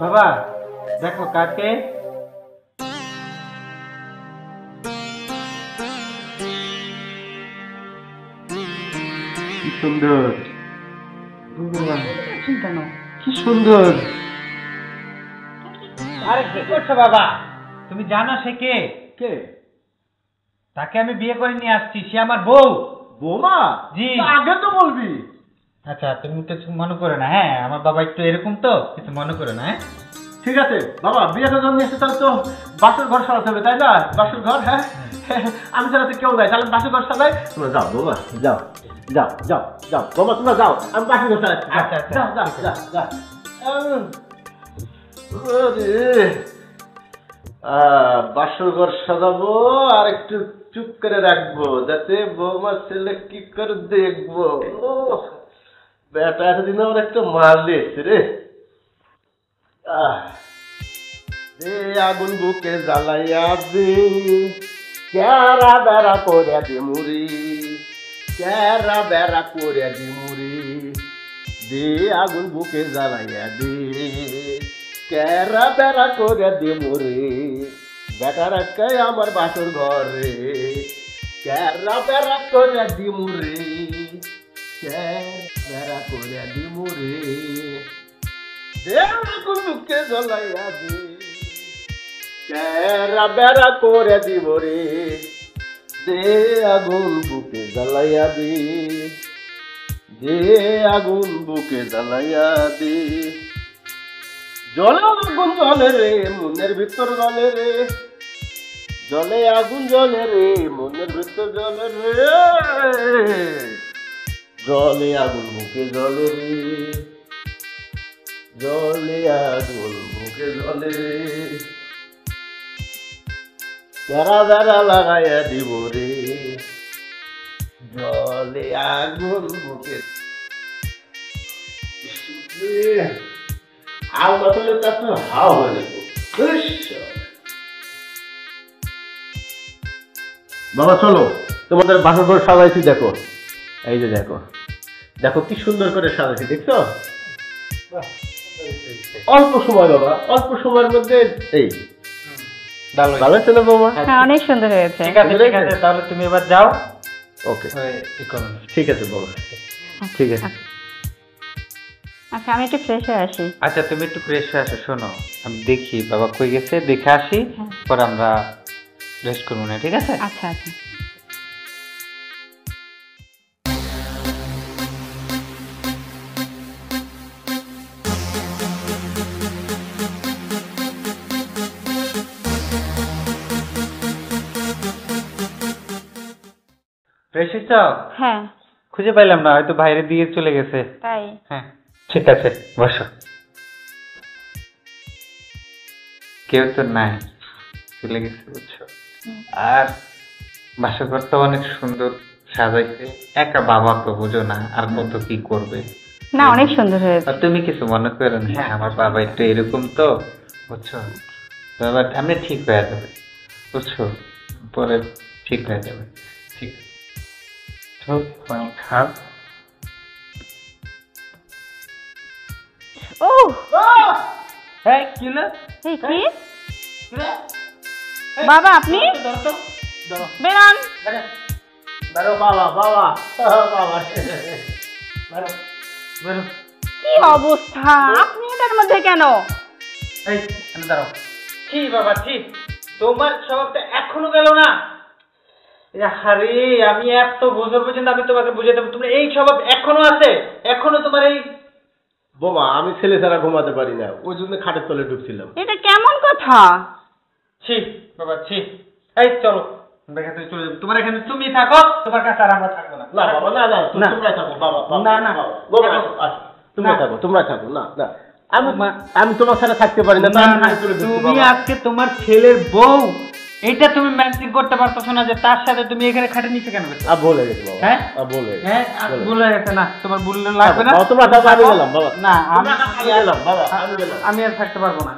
বাবা দেখো কাকে। কি সুন্দর, কি সুন্দর। আরে কি করছো বাবা? তুমি জানো সে কে? কে? তাকে আমি বিয়ে করে নিয়ে আসছি, সে আমার বউ। বৌমা? জি। আগে তো বলবি। আচ্ছা তুমি কিছু মনে করো না। হ্যাঁ আমার বাবা একটু এরকম তো, কিছু মনে করো না। হ্যাঁ ঠিক আছে বাবা, বিয়েটা যখন নিয়ে এসে তাহলে তো বাসর ঘর সাজাতে হবে, তাই না? বাসর ঘর, হ্যাঁ আমি ছাড়া তো কেউ নাই, তাহলে বাসর ঘর সাজাই। তোমরা যাও বাবা, যাও যাও যাও যাও বাবা, তোমরা যাও, আমি বাসর ঘর সাজাচ্ছি। আচ্ছা যাও যাও যাও যাও। বাসর ঘর সাজাবো আর একটু চুপ করে রাখবো, যাতে বৌমা ছেলে কি করে দেখবো। বেটা এতদিন আমার একটা মাল দিয়েছে রে। আগুন বুকে জ্বালাইয়া দে, ক্যারা বেড়া করে দি মুড়ি, ক্যারা বেড়া করে দি মুড়ি, দে আগুন বুকে জ্বালাইয়া দে, ক্যারা বেড়া করে দি মুড়ি। বেটা রাখাই আমার বাসর ঘরে, ক্যারা বেড়া করে দি মুড়ি, ক্যারা করে দি মুড়ি, আগুন বুকে জ্বালাইয়া দে, ক্যারা বেড়া করে দিব রে, দে আগুন বুকে জ্বালাইয়া দে, দে আগুন বুকে জ্বালাইয়া দে। জলে আগুন জলে রে, মনের ভিতর জলে রে, জলে আগুন জলে রে, মনের ভিতর জলে রে, জলে আগুন বুকে জলে রে, জলে আগুন বুকে জলে রে, ক্যারা বেড়া লাগাইয়া দিব রে, জলে আগুন বুকে। হাল বদলে তার তো হাও হয়ে গেল। বাবা চলো, তোমাদের বাসর ঘর সাজাইছি, দেখো এই যে দেখো, দেখো কি সুন্দর করে সাজাইছি, দেখছো? অল্প সময় বাবা, অল্প সময়ের মধ্যে এই ভালো ছিল বাবা। হ্যাঁ অনেক সুন্দর হয়েছে। ঠিক আছে ঠিক আছে, তাহলে তুমি এবার যাও। ওকে ঠিক আছে বাবা, ঠিক আছে। আচ্ছা আমি একটু ফ্রেশ হয়ে আসি। আচ্ছা তুমি একটু ফ্রেশ হয়ে আসো। শোনো আমি দেখি বাবা কই গেছে, দেখে আসি, পরে আমরা রেস্ট করবো না, ঠিক আছে? আচ্ছা আচ্ছা। ফ্রেশ হয়েছো? হ্যাঁ। খুঁজে পাইলাম না, হয়তো বাইরে দিয়ে চলে গেছে। তাই? হ্যাঁ ঠিক আছে বসো। কেউ তো নাই, চলে গেছে বুঝছো। আর বাসাঘরটা অনেক সুন্দর সাজাইছে, একা বাবা তো বুঝো না, আর কত কি করবে। না অনেক সুন্দর হয়েছে। তুমি কিছু মনে করো না, আমার বাবা একটু এরকম তো বুঝছো, বাবা আমি ঠিক হয়ে যাবে বুঝছো, পরে ঠিক হয়ে যাবে। ঠিক আছে খাও। ও হ্যাঁ কি হলো? এই কি বাবা আপনি বেরান? বেরো বাবা, বাবা বাবা বেরো। কি অবস্থা, আপনি এটার মধ্যে কেন? এই দাঁড়াও। কি বাবা ঠিক, তোমার স্বভাবটা এখনো গেল না? আরে আমি এত বছর পর্যন্ত আমি তোমাকে বুঝাতে, তোমার এই স্বভাব এখনো আছে? এখনো তোমার এই? বোমা আমি ছেলে ছাড়া ঘুমাতে পারি না, ওই জন্য খাটের তলে ঢুকছিলাম। এটা কেমন কথা? ছি বাবা ছি। এই চলো চলে যাবো, তোমার এখানে তুমি থাকো, তোমার কাছে আর আমরা থাকবো না। না বাবা না না, তোমরা থাকো বাবা। না না তোমরা থাকো, তোমরা থাকো। না না আমি তোমার সাথে থাকতে পারি না। তুমি আজকে তোমার ছেলের বউ, এটা তুমি ম্যানেজিং করতে পারতেছো না যে তার সাথে তুমি এখানে খাটে নিচে কেন? বলে গেছে বাবা। হ্যাঁ বলে ভুলে গেছে না, তোমার ভুললে লাগবে না। তোমরা আমি গেলাম বাবা। না আমি গেলাম বাবা, আমি আর থাকতে পারবো না।